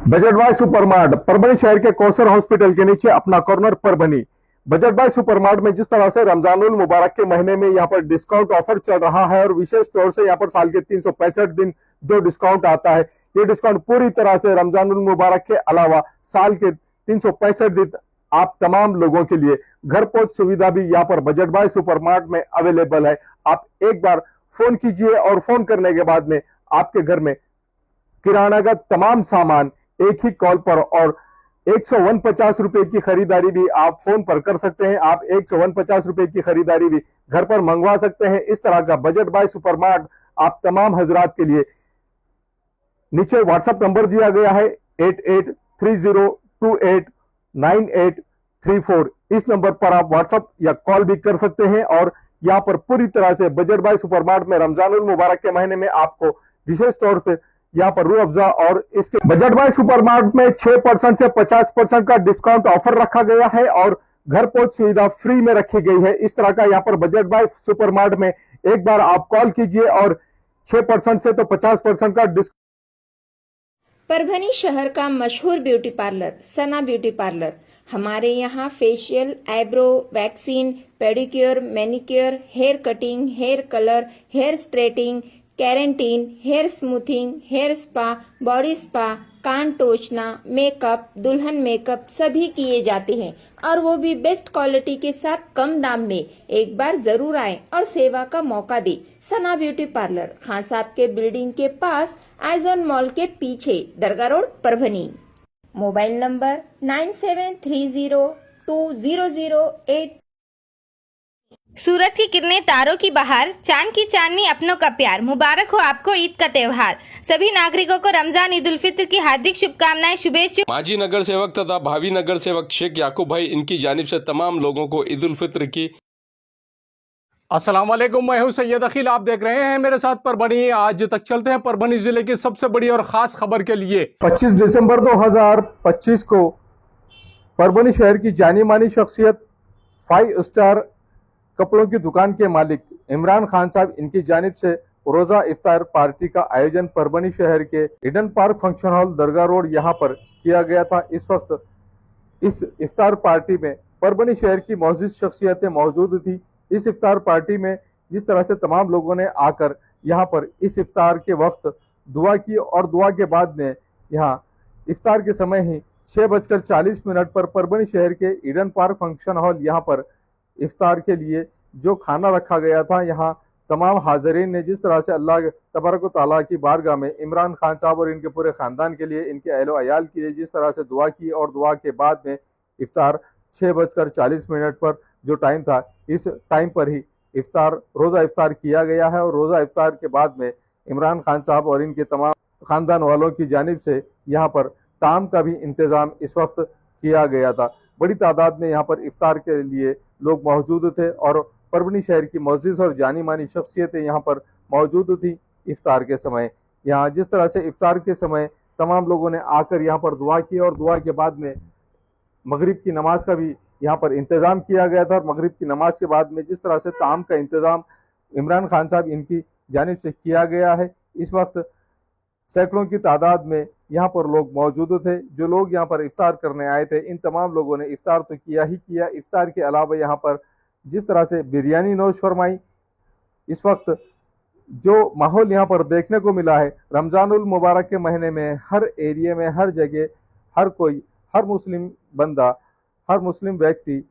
Budget by supermart Parbhani शहर के Kausar hospital के नीचे अपना corner Parbhani. Budget by supermart में जिस तरह से रमजानुल मुबारक के महीने में यहाँ पर डिस्काउंट ऑफर चल रहा है और विशेष तौर से यहाँ पर साल के 365 दिन जो डिस्काउंट आता है, ये डिस्काउंट पूरी तरह से रमजानुल मुबारक के अलावा साल के 365 दिन आप तमाम लोगों के लिए घर पहुंच सुविधा भी यहाँ पर बजट बाय सुपरमार्ट में अवेलेबल है। आप एक बार फोन कीजिए और फोन करने के बाद में आपके घर में किराना का तमाम सामान एक ही कॉल पर और 149 रुपए की खरीदारी भी आप फोन पर कर सकते हैं। आप 149 रुपए की खरीदारी भी घर पर मंगवा सकते हैं। इस तरह का बजट बाय सुपरमार्ट आप तमाम हजरात के लिए नीचे व्हाट्सएप नंबर दिया गया है 8830289834। इस नंबर पर आप व्हाट्सएप या कॉल भी कर सकते हैं। और यहाँ पर पूरी तरह से बजट बाय सुपरमार्ट में रमजानुल मुबारक के महीने में आपको विशेष तौर से यहाँ पर रूह अफ़ज़ा और इसके बजट बाय सुपरमार्ट में 6% से 50% का डिस्काउंट ऑफर रखा गया है और घर पहुंच सुविधा फ्री में रखी गई है। इस तरह का यहाँ पर बजट बाय सुपरमार्ट में एक बार आप कॉल कीजिए और 6% से तो 50% का डिस्काउंट। परभनी शहर का मशहूर beauty parlour Sana beauty parlour. हमारे यहाँ facial, eyebrow, waxing, pedicure, manicure, hair cutting, hair colour, hair straightening, keratin, hair smoothing, hair spa, body spa, कान टोचना, मेकअप, दुल्हन मेकअप सभी किए जाते हैं और वो भी बेस्ट क्वालिटी के साथ कम दाम में। एक बार जरूर आए और सेवा का मौका दे। सना ब्यूटी पार्लर, खान साहब के बिल्डिंग के पास, आइजॉन मॉल के पीछे, दरगाह रोड, परभनी। Mobile number 97302008। सूरज की किरणें, तारों की बहार, चांद की चांदनी, अपनों का प्यार। मुबारक हो आपको ईद का त्योहार। सभी नागरिकों को रमजान ईद उल फित्र की हार्दिक शुभकामनाएं, शुभेच्छा। माजी नगर सेवक तथा भावी नगर सेवक शेख याकूब भाई इनकी जानिब से तमाम लोगों को ईद उल फित्र की। अस्सलाम वालेकुम, मैं हूं सैयद अखिल। आप देख रहे हैं मेरे साथ परभनी। आज तक चलते हैं परभनी जिले की सबसे बड़ी और खास खबर के लिए। 25 दिसंबर 2025 को परभनी शहर की जानी मानी शख्सियत 5 स्टार कपड़ों की दुकान के मालिक इमरान खान साहब इनकी जानिब से रोजा इफ्तार पार्टी का आयोजन परभनी शहर के ईडन पार्क फंक्शन हॉल, दरगाह रोड यहाँ पर किया गया था। इस वक्त इस इफ्तार पार्टी में परभनी शहर की मौजूद शख्सियतें मौजूद थी। इस इफ्तार पार्टी में जिस तरह से तमाम लोगों ने आकर यहाँ पर इस इफ्तार के वक्त दुआ की और दुआ के बाद में यहाँ इफ्तार के समय ही 6:40 पर परभनी शहर के ईडन पार्क फंक्शन हॉल यहाँ पर इफ्तार के लिए जो खाना रखा गया था, यहाँ तमाम हाजरीन ने जिस तरह से अल्लाह तबारक व तआला की बारगाह में इमरान खान साहब और इनके पूरे ख़ानदान के लिए, इनके अहलो अयाल के लिए जिस तरह से दुआ की और दुआ के बाद में इफ्तार 6:40 पर जो टाइम था, इस टाइम पर ही इफ्तार रोज़ा इफ्तार किया गया है। और रोज़ा इफ्तार के बाद में इमरान खान साहब और इनके तमाम ख़ानदान वालों की जानिब से यहाँ पर ताम का भी इंतज़ाम इस वक्त किया गया था। बड़ी तादाद में यहाँ पर इफ्तार के लिए लोग मौजूद थे और परभनी शहर की मोअज़्ज़िज़ और जानी मानी शख्सियतें यहाँ पर मौजूद थी। इफ्तार के समय यहाँ जिस तरह से इफ्तार के समय तमाम लोगों ने आकर यहाँ पर दुआ की और दुआ के बाद में मगरिब की नमाज का भी यहाँ पर इंतज़ाम किया गया था। और मगरिब की नमाज के बाद में जिस तरह से ताम का इंतज़ाम इमरान खान साहब इनकी जानिब से किया गया है, इस वक्त सैकड़ों की तादाद में यहाँ पर लोग मौजूद थे। जो लोग यहाँ पर इफ्तार करने आए थे, इन तमाम लोगों ने इफ्तार तो किया ही किया। इफ्तार के अलावा यहाँ पर जिस तरह से बिरयानी नोश फरमाई, इस वक्त जो माहौल यहाँ पर देखने को मिला है रमज़ानुल मुबारक के महीने में, हर एरिया में, हर जगह, हर कोई, हर मुस्लिम बंदा, हर मुस्लिम व्यक्ति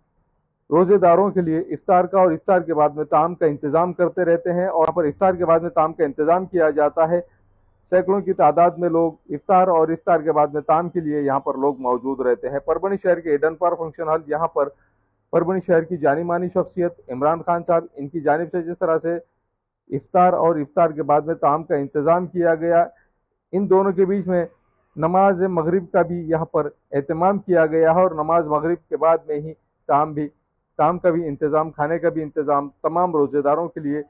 रोज़ेदारों के लिए इफ्तार का और इफ्तार के बाद में ताम का इंतज़ाम करते रहते हैं। और यहाँ पर इफ्तार के बाद में ताम का इंतज़ाम किया जाता है। सैकड़ों की तादाद में लोग इफ्तार और इफ्तार के बाद में ताम के लिए यहाँ पर लोग मौजूद रहते हैं। परभनी शहर के ईडन पार्क फंक्शन हॉल, यहाँ पर परभनी शहर की जानी मानी शख्सियत इमरान खान साहब इनकी जानिब से जिस तरह से इफ्तार और इफ्तार के बाद में ताम का इंतज़ाम किया गया, इन दोनों के बीच में नमाज मगरिब का भी यहाँ पर एहतमाम किया गया है। और नमाज मगरिब के बाद में ही ताम का भी इंतज़ाम, खाने का भी इंतज़ाम तमाम रोज़ेदारों के लिए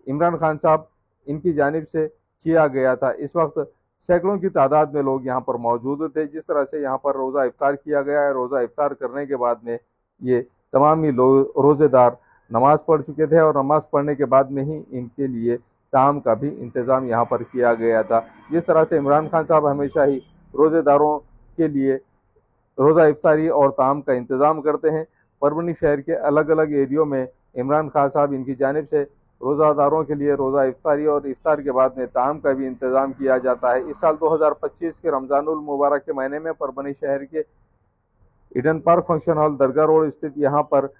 इमरान खान साहब इनकी जानिब से किया गया था। इस वक्त सैकड़ों की तादाद में लोग यहाँ पर मौजूद थे। जिस तरह से यहाँ पर रोज़ा इफ्तार किया गया है, रोज़ा इफ्तार करने के बाद में ये तमाम ही रोज़ेदार नमाज़ पढ़ चुके थे और नमाज़ पढ़ने के बाद में ही इनके लिए ताम का भी इंतज़ाम यहाँ पर किया गया था। जिस तरह से इमरान खान साहब हमेशा ही रोज़ेदारों के लिए रोज़ा इफ्तारी और ताम का इंतज़ाम करते हैं। परभनी शहर के अलग अलग एरियो में इमरान खान साहब इनकी जानिब से रोज़ादारों के लिए रोज़ा इफ्तारी और इफ्तार के बाद में ताम का भी इंतज़ाम किया जाता है। इस साल 2025 के रमज़ानुल मुबारक के महीने में परभनी शहर के ईडन पार्क फंक्शन हॉल दरगाह रोड स्थित यहाँ पर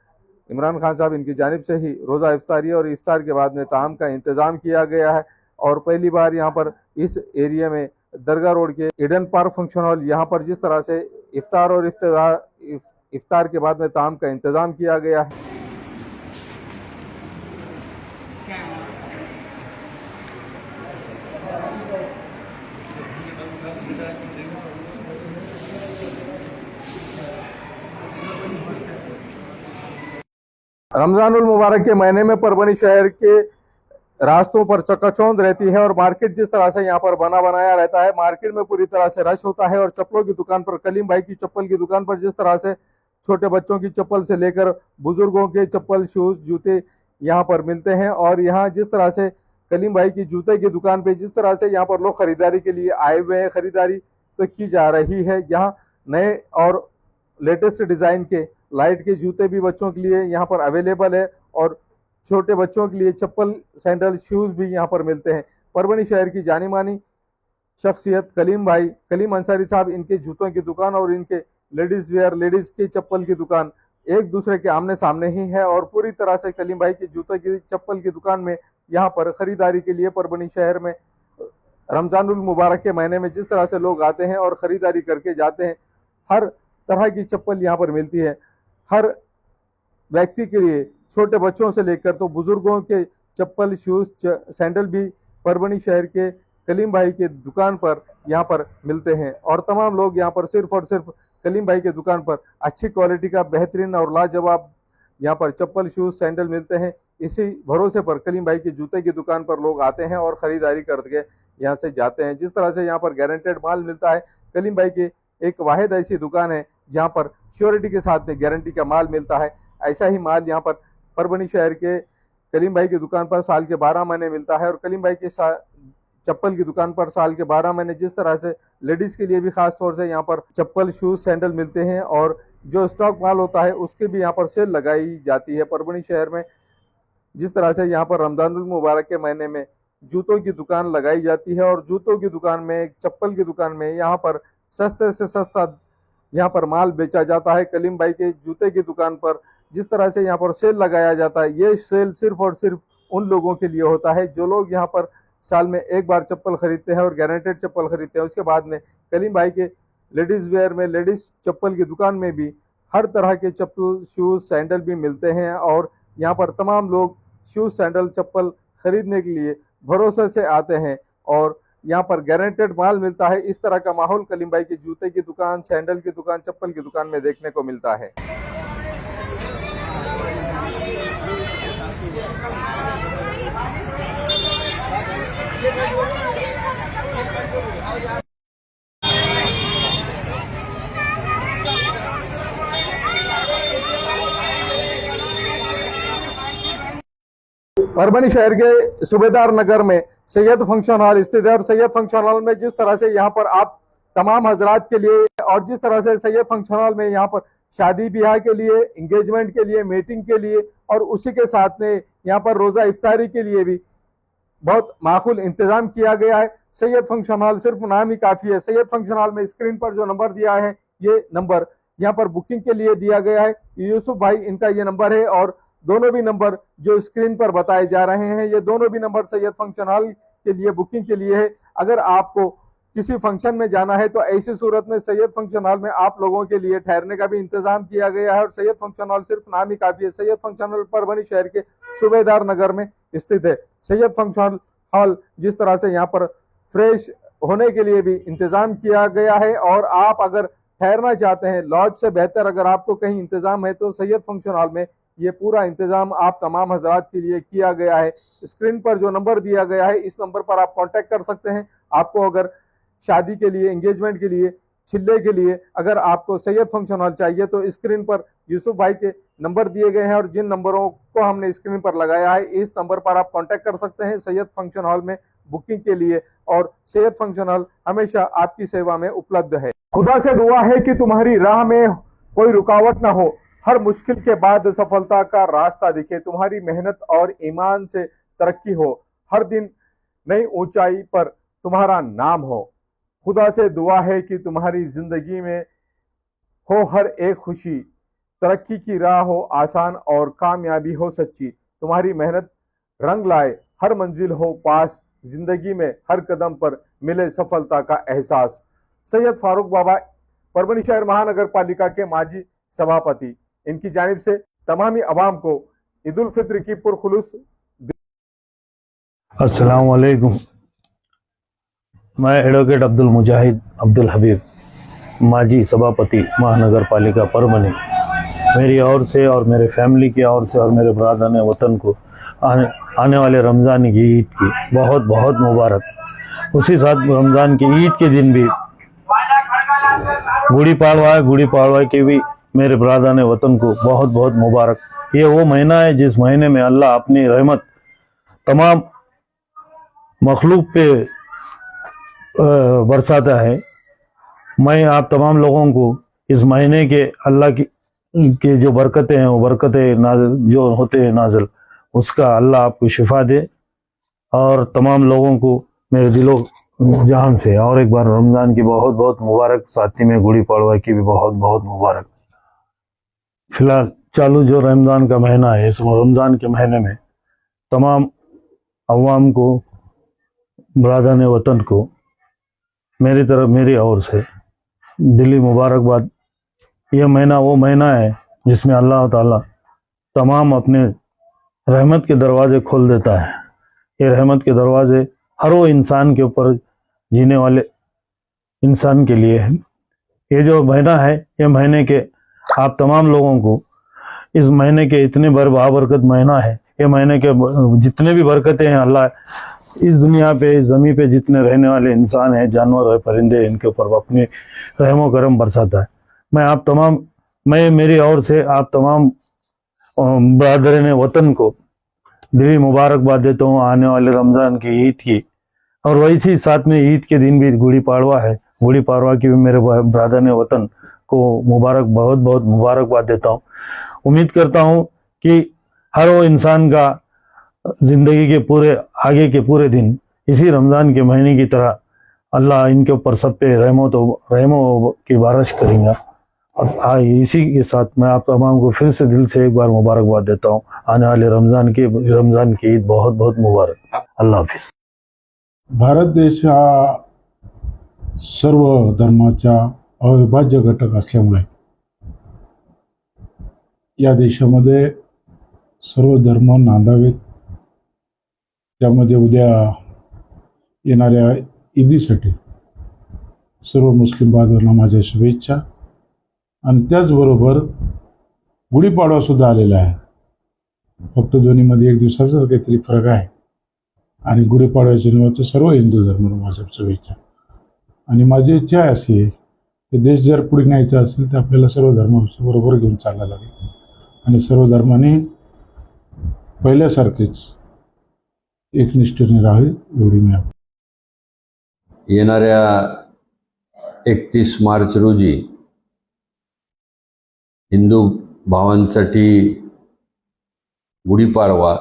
इमरान खान साहब इनकी जानिब से ही रोज़ा इफ्तारी और इफ्तार के बाद में ताम का इंतज़ाम किया गया है। और पहली बार यहाँ पर इस एरिया में दरगाह रोड के ईडन पार्क फंक्शन हॉल यहाँ पर जिस तरह से इफ्तार और इफ्तार के बाद में ताम का इंतज़ाम किया गया है। रमजानुल मुबारक के महीने में परभनी शहर के रास्तों पर चकाचौंध रहती है और मार्केट जिस तरह से यहाँ पर बना बनाया रहता है, मार्केट में पूरी तरह से रश होता है। और चप्पलों की दुकान पर, कलीम भाई की चप्पल की दुकान पर जिस तरह से छोटे बच्चों की चप्पल से लेकर बुजुर्गों के चप्पल, शूज, जूते यहाँ पर मिलते हैं। और यहाँ जिस तरह से कलीम भाई की जूते की दुकान पे जिस तरह से यहाँ पर लोग खरीदारी के लिए आए हुए हैं, खरीदारी तो की जा रही है। यहाँ नए और लेटेस्ट डिजाइन के लाइट के जूते भी बच्चों के लिए यहाँ पर अवेलेबल है और छोटे बच्चों के लिए चप्पल, सैंडल, शूज भी यहाँ पर मिलते हैं। परभनी शहर की जानी मानी शख्सियत कलीम भाई, कलीम अंसारी साहब, इनके जूतों की दुकान और इनके लेडीज वेयर, लेडीज की चप्पल की दुकान एक दूसरे के आमने सामने ही है। और पूरी तरह से कलीम भाई की जूतों की, चप्पल की दुकान में यहाँ पर खरीदारी के लिए परभनी शहर में रमजानुल मुबारक के महीने में जिस तरह से लोग आते हैं और खरीदारी करके जाते हैं, हर तरह की चप्पल यहाँ पर मिलती है। हर व्यक्ति के लिए, छोटे बच्चों से लेकर तो बुजुर्गों के चप्पल, शूज, सैंडल भी परभनी शहर के कलीम भाई के दुकान पर यहाँ पर मिलते हैं। और तमाम लोग यहाँ पर सिर्फ और सिर्फ कलीम भाई के दुकान पर अच्छी क्वालिटी का बेहतरीन और लाजवाब यहाँ पर चप्पल, शूज, सैंडल मिलते हैं। इसी भरोसे पर कलीम भाई की जूते की दुकान पर लोग आते हैं और ख़रीदारी करके यहाँ से जाते हैं। जिस तरह से यहाँ पर गारंटेड माल मिलता है, कलीम भाई की एक वाहिद ऐसी दुकान है जहाँ पर श्योरिटी के साथ में गारंटी का माल मिलता है। ऐसा ही माल यहाँ पर परभनी शहर के कलीम भाई की दुकान पर साल के 12 महीने मिलता है। और कलीम भाई के चप्पल की दुकान पर साल के 12 महीने जिस तरह से लेडीज के लिए भी खास तौर से यहाँ पर चप्पल, शूज, सैंडल मिलते हैं और जो स्टॉक माल होता है उसके भी यहाँ पर सेल लगाई जाती है। परभनी शहर में जिस तरह से यहाँ पर रमजानुल मुबारक के महीने में जूतों की दुकान लगाई जाती है और जूतों की दुकान में, चप्पल की दुकान में यहाँ पर सस्ते से सस्ता यहाँ पर माल बेचा जाता है। कलीम भाई के जूते की दुकान पर जिस तरह से यहाँ पर सेल लगाया जाता है, ये सेल सिर्फ और सिर्फ उन लोगों के लिए होता है जो लोग यहाँ पर साल में एक बार चप्पल खरीदते हैं और गारंटेड चप्पल खरीदते हैं। उसके बाद में कलीम भाई के लेडीज वेयर में, लेडीज चप्पल की दुकान में भी हर तरह के चप्पल, शूज, सैंडल भी मिलते हैं। और यहाँ पर तमाम लोग शूज, सैंडल, चप्पल खरीदने के लिए भरोसे से आते हैं और यहाँ पर गारंटेड माल मिलता है। इस तरह का माहौल कलीम भाई की जूते की दुकान, सैंडल की दुकान, चप्पल की दुकान में देखने को मिलता है। परभनी शहर के सूबेदार नगर में सैयद फंक्शन हॉल स्थित है और सैयद फंक्शन हॉल में जिस तरह से यहाँ पर आप तमाम हजरात के लिए और जिस तरह से सैयद फंक्शन हॉल में यहाँ पर शादी ब्याह के लिए, इंगेजमेंट के लिए, मीटिंग के लिए और उसी के साथ में यहाँ पर रोजा इफ्तारी के लिए भी बहुत माकूल इंतजाम किया गया है। सैयद फंक्शन हॉल सिर्फ नाम ही काफी है। सैयद फंक्शन हॉल में स्क्रीन पर जो नंबर दिया है, ये नंबर यहाँ पर बुकिंग के लिए दिया गया है। यूसुफ भाई इनका ये नंबर है और दोनों भी नंबर जो स्क्रीन पर बताए जा रहे हैं, ये दोनों भी नंबर सैयद फंक्शन हॉल के लिए बुकिंग के लिए है। अगर आपको किसी फंक्शन में जाना है तो ऐसी सूरत में सैयद फंक्शन हॉल में आप लोगों के लिए ठहरने का भी इंतजाम किया गया है। और सैयद फंक्शन हॉल सिर्फ नाम ही काफी है। सैयद फंक्शन हॉल परभनी शहर के सूबेदार नगर में स्थित है। सैयद फंक्शन हॉल जिस तरह से यहाँ पर फ्रेश होने के लिए भी इंतजाम किया गया है और आप अगर ठहरना चाहते हैं, लॉज से बेहतर अगर आपको कहीं इंतजाम है तो सैयद फंक्शन हॉल में ये पूरा इंतजाम आप तमाम हजरात के लिए किया गया है। स्क्रीन पर जो नंबर दिया गया है, इस नंबर पर आप कांटेक्ट कर सकते हैं। आपको अगर शादी के लिए, एंगेजमेंट के लिए, छिल्ले के लिए अगर आपको सैयद फंक्शन हॉल चाहिए तो स्क्रीन पर यूसुफ भाई के नंबर दिए गए हैं और जिन नंबरों को हमने स्क्रीन पर लगाया है, इस नंबर पर आप कांटेक्ट कर सकते हैं। सैयद फंक्शन हॉल में बुकिंग के लिए और सेहत फंक्शन हॉल हमेशा आपकी सेवा में उपलब्ध है। खुदा से दुआ है कि तुम्हारी राह में कोई रुकावट ना हो, हर मुश्किल के बाद सफलता का रास्ता दिखे, तुम्हारी मेहनत और ईमान से तरक्की हो, हर दिन नई ऊंचाई पर तुम्हारा नाम हो। खुदा से दुआ है कि तुम्हारी जिंदगी में हो हर एक खुशी, तरक्की की राह हो आसान और कामयाबी हो सच्ची, तुम्हारी मेहनत रंग लाए, हर मंजिल हो पास, जिंदगी में हर कदम पर मिले सफलता का एहसास। सैयद फारूक बाबा, परभनी शहर महानगर पालिका के माजी सभापति, इनकी जानिब से तमामी अवाम को ईद उल फित्र की पुरखुलूस। अस्सलाम वालेकुम। मैं एडवोकेट अब्दुल मुजाहिद अब्दुल हबीब, माजी सभापति महानगर पालिका परभनी, मेरी ओर से और मेरे फैमिली की ओर से और मेरे बरादरान वतन को आने वाले रमज़ान की ईद की बहुत बहुत मुबारक। उसी साथ रमज़ान की ईद के दिन भी गुड़ी पाड़वा है, गुड़ी पाड़वा की भी मेरे बरादरान वतन को बहुत बहुत मुबारक। ये वो महीना है जिस महीने में अल्लाह अपनी रहमत तमाम मखलूक पे बरसाता है। मैं आप तमाम लोगों को इस महीने के अल्लाह की जो बरकतें हैं, वो बरकतें जो होते हैं नाज़िल, उसका अल्लाह आपको शिफा दे और तमाम लोगों को मेरे दिलो जहान से और एक बार रमज़ान की बहुत बहुत मुबारक, साथ ही में गुड़ी पड़वा की भी बहुत बहुत मुबारक। फिलहाल चालू जो रमज़ान का महीना है, इस रमज़ान के महीने में तमाम अवाम को, बरादरान वतन को मेरी तरफ, मेरी ओर से दिली मुबारकबाद। यह महीना वो महीना है जिसमें अल्लाह ताला तमाम अपने रहमत के दरवाजे खोल देता है। ये रहमत के दरवाजे हर वो इंसान के ऊपर, जीने वाले इंसान के लिए है। ये जो महीना है, ये महीने के आप तमाम लोगों को इस महीने के इतने बाबरकत महीना है, ये महीने के जितने भी बरकतें हैं, अल्लाह इस दुनिया पे, इस ज़मीन पे जितने रहने वाले इंसान हैं, जानवर है, परिंदे, इनके ऊपर अपने रहमो करम बरसाता है। मैं मेरी ओर से आप तमाम बरादरान वतन को दिली मुबारकबाद देता हूँ आने वाले रमज़ान की ईद की। और वैसे ही साथ में ईद के दिन भी गुड़ी पाड़वा है, गुड़ी पाड़वा की भी मेरे बरादरान वतन को बहुत बहुत मुबारकबाद देता हूँ। उम्मीद करता हूँ कि हर वो इंसान का ज़िंदगी के पूरे आगे के पूरे दिन इसी रमज़ान के महीने की तरह अल्लाह इनके ऊपर सब पे रहमो की बारिश करेंगे। और इसी के साथ मैं आप तमाम को फिर से दिल से एक बार मुबारकबाद देता हूँ। आने वाले रमज़ान की ईद बहुत बहुत मुबारक। अल्लाह हाफिज़। भारत देश हा सर्व धर्माचा अविभाज्य घटक असल्यामुळे या देशामध्ये सर्व धर्म नांदावेत। त्यामध्ये उद्या येणाऱ्या ईदीसाठी सर्व मुस्लिम बांधवांना माझ्या शुभेच्छा। आणि त्याचबरोबर गुढीपाडवा सुद्धा आलेला आहे, फक्त दोन्हीमध्ये एक दिवसाचाच काहीतरी फरक आहे। आणि गुढीपाडव्याच्या निमित्त सर्व हिंदू धर्माला माझ्या शुभेच्छा। आणि माझी इच्छा अशी आहे की देश जर पुढे न्यायचा असेल तर आपल्याला सर्व धर्माबरोबर घेऊन चालायला लागेल आणि सर्व धर्माने पहिल्यासारखेच एकनिष्ठेने राहावे, एवढी मी येणाऱ्या 31 मार्च रोजी हिंदू भावांसाठी गुढीपाडवा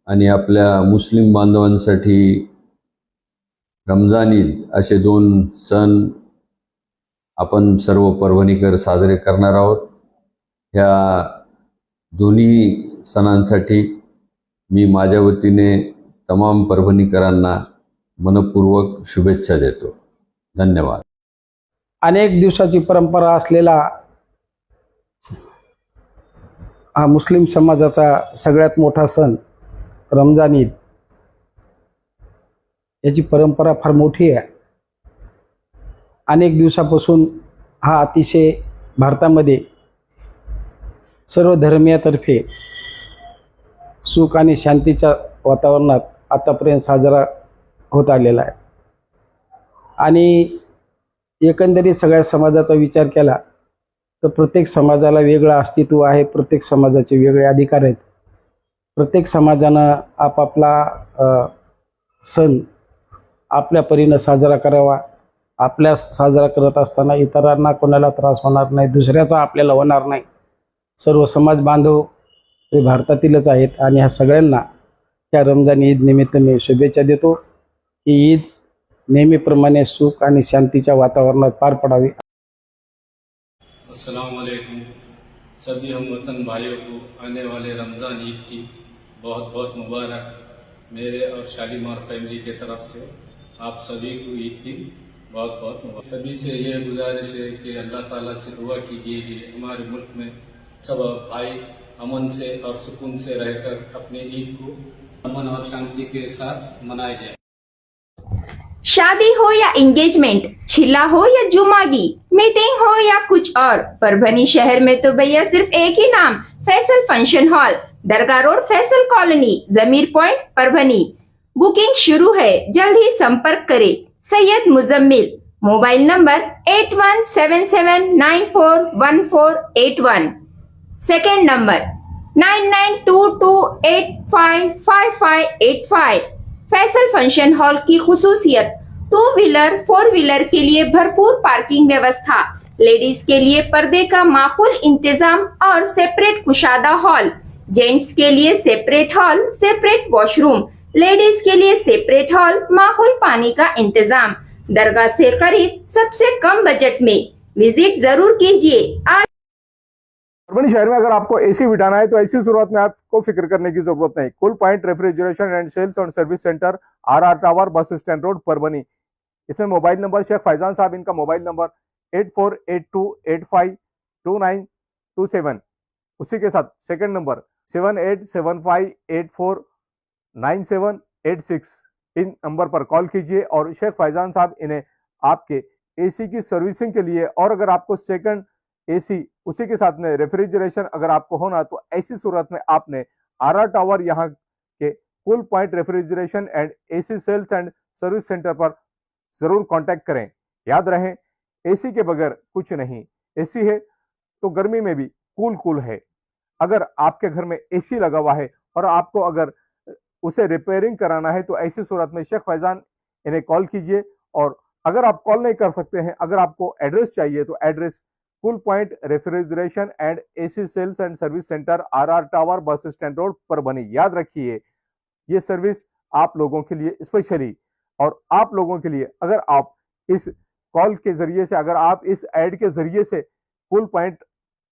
आणि आपल्या मुस्लिम बांधवांसाठी रमजान ईद असे दोन सण आपण सर्व परभणीकर साजरे करणार आहोत। ह्या दोन्ही सणांसाठी मी माझ्या वतीने तमाम परभणीकरांना मनपूर्वक शुभेच्छा देतो। धन्यवाद। अनेक दिवसाची परंपरा असलेला हा मुस्लिम समाजाचा सगळ्यात मोठा सण रमजान ईद, याची परंपरा फार मोठी आहे। अनेक दिवसापासून हा अतिशय भारतामध्ये सर्व धर्मियातर्फे सुख आणि शांतीच्या वातावरणात आतापर्यंत साजरा होत आलेला आहे। आणि एकंदरीत सगळ्या समाजाचा विचार केला तर प्रत्येक समाजाला वेगळं अस्तित्व आहे, प्रत्येक समाजाचे वेगळे अधिकार आहेत। प्रत्येक समाजानं आपापला सण आपल्या परीनं साजरा करावा. आपल्या साजरा करत असताना इतरांना कोणाला त्रास होणार नाही, दुसऱ्याचा आपल्याला होणार नाही. सर्व समाज बांधव हे भारतातीलच आहेत आणि ह्या सगळ्यांना त्या रमजान ईद निमित्त मी शुभेच्छा देतो. ही ईद नेहमीप्रमाणे सुख आणि शांतीच्या वातावरणात पार पडावी. अस्सलाम वालेकुम. सभी हम वतन भाइयों को आने वाले रमज़ान ईद की बहुत बहुत मुबारक मेरे और शालीमार फैमिली के तरफ से. आप सभी को ईद की बहुत बहुत मुबारक. सभी से ये गुजारिश है कि अल्लाह ताला से दुआ कीजिए कि हमारे मुल्क में सब भाई अमन से और सुकून से रहकर अपने ईद को अमन और शांति के साथ मनाए जाए. शादी हो या एंगेजमेंट, छिला हो या जुमागी, मीटिंग हो या कुछ और, परभनी शहर में तो भैया सिर्फ एक ही नाम, फैसल फंक्शन हॉल, दरगाह रोड, फैसल कॉलोनी, जमीर पॉइंट, परभनी. बुकिंग शुरू है, जल्द ही संपर्क करें. Syed Muzammil. Mobile number 8177941481. Second number 9922855585. Faisal function hall की खुसूसियत, 2 व्हीलर 4 व्हीलर के लिए भरपूर पार्किंग व्यवस्था, लेडीज के लिए पर्दे का माकूल इंतजाम और सेपरेट कुशादा हॉल, जेंट्स के लिए separate hall, separate washroom, ladies के लिए सेपरेट हॉल, माकूल पानी का इंतजाम, दरगाह से करीब, सबसे कम बजट में. विजिट जरूर कीजिए. आज परभनी शहर में अगर आपको एसी बिठाना है तो ऐसी शुरुआत में आपको फिक्र करने की जरूरत नहीं. Cool point refrigeration and sales और service centre, RR tower, bus stand road, Parbhani. इसमें मोबाइल नंबर शेख फैजान साहब, इनका मोबाइल नंबर 8482852927. उसी के साथ सेकंड नंबर 7875849786. इन नंबर पर कॉल कीजिए और शेख फैजान साहब इन्हें आपके एसी की सर्विसिंग के लिए, और अगर आपको सेकंड एसी उसी के साथ में रेफ्रिजरेशन अगर आपको होना तो ऐसी सूरत में आपने RR टावर यहाँ के cool point refrigeration and AC sales and service centre पर जरूर कांटेक्ट करें. याद रहे, एसी के बगैर कुछ नहीं. एसी है तो गर्मी में भी कूल है. अगर आपके घर में एसी लगा हुआ है और आपको अगर उसे रिपेयरिंग कराना है तो ऐसी सूरत में शेख फैजान इन्हें कॉल कीजिए. और अगर आप कॉल नहीं कर सकते हैं, अगर आपको एड्रेस चाहिए तो address cool point refrigeration and AC sales and service centre, RR tower, bus stand road, Parbhani. याद रखिए, ये सर्विस आप लोगों के लिए स्पेशली, और आप लोगों के लिए अगर आप इस कॉल के जरिए से, अगर आप इस ऐड के जरिए से cool point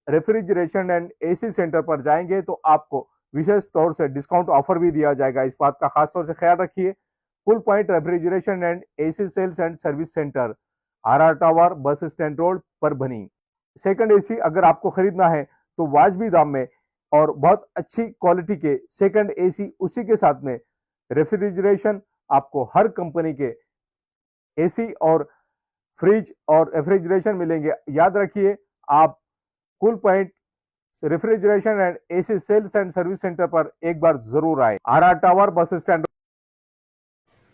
refrigeration and AC centre पर जाएंगे तो आपको विशेष तौर से डिस्काउंट ऑफर भी दिया जाएगा. इस बात का खास तौर से ख्याल रखिए. Cool point refrigeration and AC sales and service centre, RR tower, bus stand road, Parbhani. Second AC अगर आपको खरीदना है तो वाजबी दाम में और बहुत अच्छी क्वालिटी के सेकंड एसी, उसी के साथ में रेफ्रिजरेशन, आपको हर कंपनी के एसी और फ्रिज और रेफ्रिजरेशन मिलेंगे. याद रखिए, आप cool point refrigeration and AC sales and service centre पर एक बार जरूर आए. RR tower, bus stand.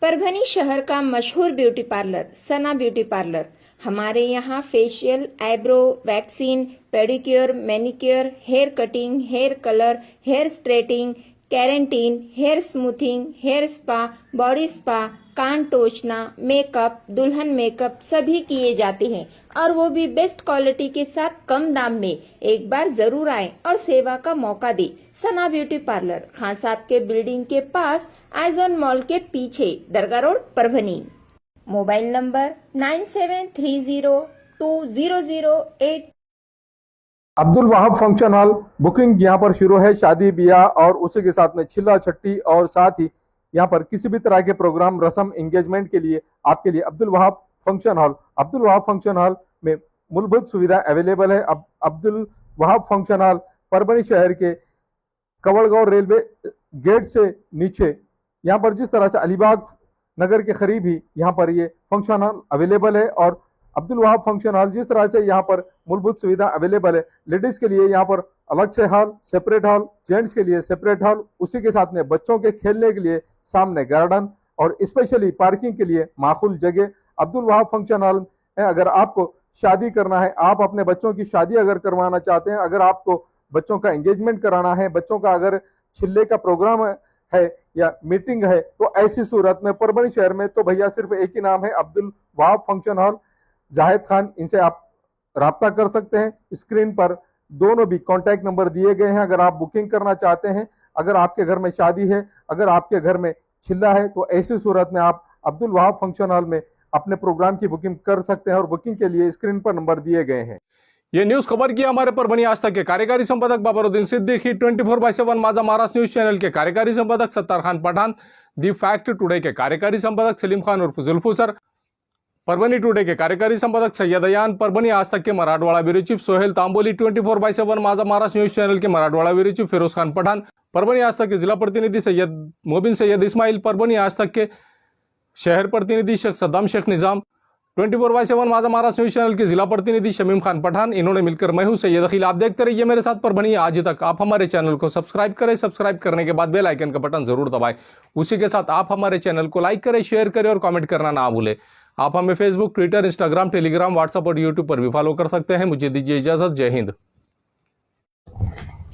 Parbhani शहर का मशहूर beauty parlour Sana beauty parlour. हमारे यहाँ facial, eyebrow, waxing, pedicure, manicure, hair cutting, hair colour, hair straightening, keratin, hair smoothing, hair spa, body spa, कान टोचना, मेकअप, दुल्हन मेकअप सभी किए जाते हैं, और वो भी बेस्ट क्वालिटी के साथ कम दाम में. एक बार जरूर आए और सेवा का मौका दे. सना ब्यूटी पार्लर, खान साहब के बिल्डिंग के पास, आइजॉन मॉल के पीछे, दरगाह road, Parbhani. Mobile number 97302008. Abdul Wahab function hall. Booking यहाँ पर शुरू है. शादी ब्याह और उसी के साथ में छिल्ला छट्टी और साथ ही यहाँ पर किसी भी तरह के प्रोग्राम, रस्म, एंगेजमेंट के लिए आपके लिए Abdul Wahab function hall. Abdul Wahab function hall में मूलभूत सुविधा अवेलेबल है. अब्दुल वहाब फंक्शन हॉल परभनी शहर के कवड़गांव रेलवे गेट से नीचे, यहाँ पर जिस तरह से अलीबाग नगर के करीब ही यहाँ पर ये फंक्शन हॉल अवेलेबल है. और अब्दुल वहाब फंक्शन हॉल जिस तरह से यहाँ पर मूलभूत सुविधा अवेलेबल है, लेडीज के लिए यहाँ पर अलग से हॉल, सेपरेट हॉल, जेंट्स के लिए सेपरेट हॉल, उसी के साथ में बच्चों के खेलने के लिए सामने गार्डन और स्पेशली पार्किंग के लिए माकूल जगह. अब्दुल वहाब फंक्शन हॉल में अगर आपको शादी करना है, आप अपने बच्चों की शादी अगर करवाना चाहते हैं, अगर आपको बच्चों का एंगेजमेंट कराना है, बच्चों का अगर छिल्ले का प्रोग्राम है, या मीटिंग है, तो ऐसी सूरत में परभनी शहर में तो भैया सिर्फ एक ही नाम है, अब्दुल वहाब फंक्शन हॉल, जाहिद खान। इनसे आप राब्ता कर सकते हैं। स्क्रीन पर दोनों भी कॉन्टैक्ट नंबर दिए गए हैं। अगर आप बुकिंग करना चाहते हैं, अगर आपके घर में शादी है, अगर आपके घर में चिल्ला है, तो ऐसी सूरत में आप अब्दुल वहाब फंक्शन हॉल में अपने प्रोग्राम की बुकिंग कर सकते हैं और बुकिंग के लिए स्क्रीन पर नंबर दिए गए हैं। ये न्यूज खबर की हमारे परभनी आज तक के कार्यकारी संपादक बाबरुद्दीन सिद्दीकी, 24/7 माझा महाराष्ट्र न्यूज चैनल के कार्यकारी संपादक Sattar Khan Pathan, the fact today के कार्यकारी संपादक सलीम खान उर्फ जुल्फू सर, परभनी टुडे के कार्यकारी संपादक सैयद अयान, परभनी आज तक के मराठवाड़ा ब्यूरो चीफ सोहेल तांबोली, 24/7 माझा महाराष्ट्र न्यूज चैनल के मराठवाड़ा ब्यूरो चीफ फिरोज खान पठान, परभनी आज तक के जिला प्रतिनिधि सैयद मोबिन सैयद इस्माइल, परभनी आज तक के शहर प्रतिनिधि शेख सद्दाम शेख निजाम, 24/7 माझा महाराष्ट्र न्यूज चैनल के जिला प्रतिनिधि शमीम खान पठान, इन्होंने मिलकर मैं हूं सैयद अखिल। आप देखते रहिए मेरे साथ परभनी आज तक। आप हमारे चैनल को सब्सक्राइब करें, सब्सक्राइब करने के बाद बेल आइकन का बटन जरूर दबाएं। उसी के साथ आप हमारे चैनल को लाइक करें, शेयर करें और कमेंट करना ना भूलें। आप हमें Facebook, Twitter, Instagram, Telegram, WhatsApp और यूट्यूब पर भी फॉलो कर सकते हैं। मुझे दीजिए इजाजत। जय हिंद।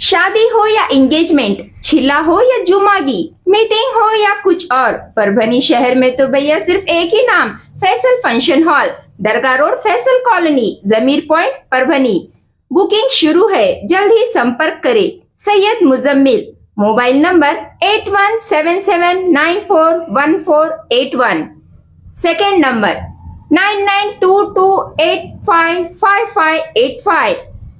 शादी हो या एंगेजमेंट, छिला हो या जुमागी, मीटिंग हो या कुछ और, परभनी शहर में तो भैया सिर्फ एक ही नाम, फैसल फंक्शन हॉल, दरगाह रोड, फैसल कॉलोनी, जमीर पॉइंट, परभनी। बुकिंग शुरू है, जल्द ही संपर्क करें। Syed Muzammil, mobile number 8177941481, second number 9922855585।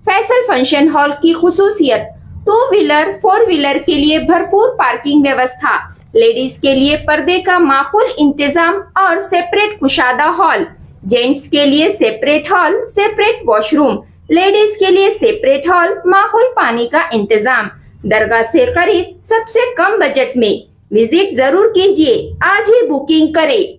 Faisal function hall की खुसूसियत, 2 व्हीलर 4 व्हीलर के लिए भरपूर पार्किंग व्यवस्था, लेडीज के लिए पर्दे का माकूल इंतजाम और सेपरेट कुशादा हॉल, जेंट्स के लिए separate hall, separate washroom, ladies के लिए सेपरेट हॉल, माकूल पानी का इंतजाम, दरगाह से करीब, सबसे कम बजट में। विजिट जरूर कीजिए, आज ही बुकिंग करें।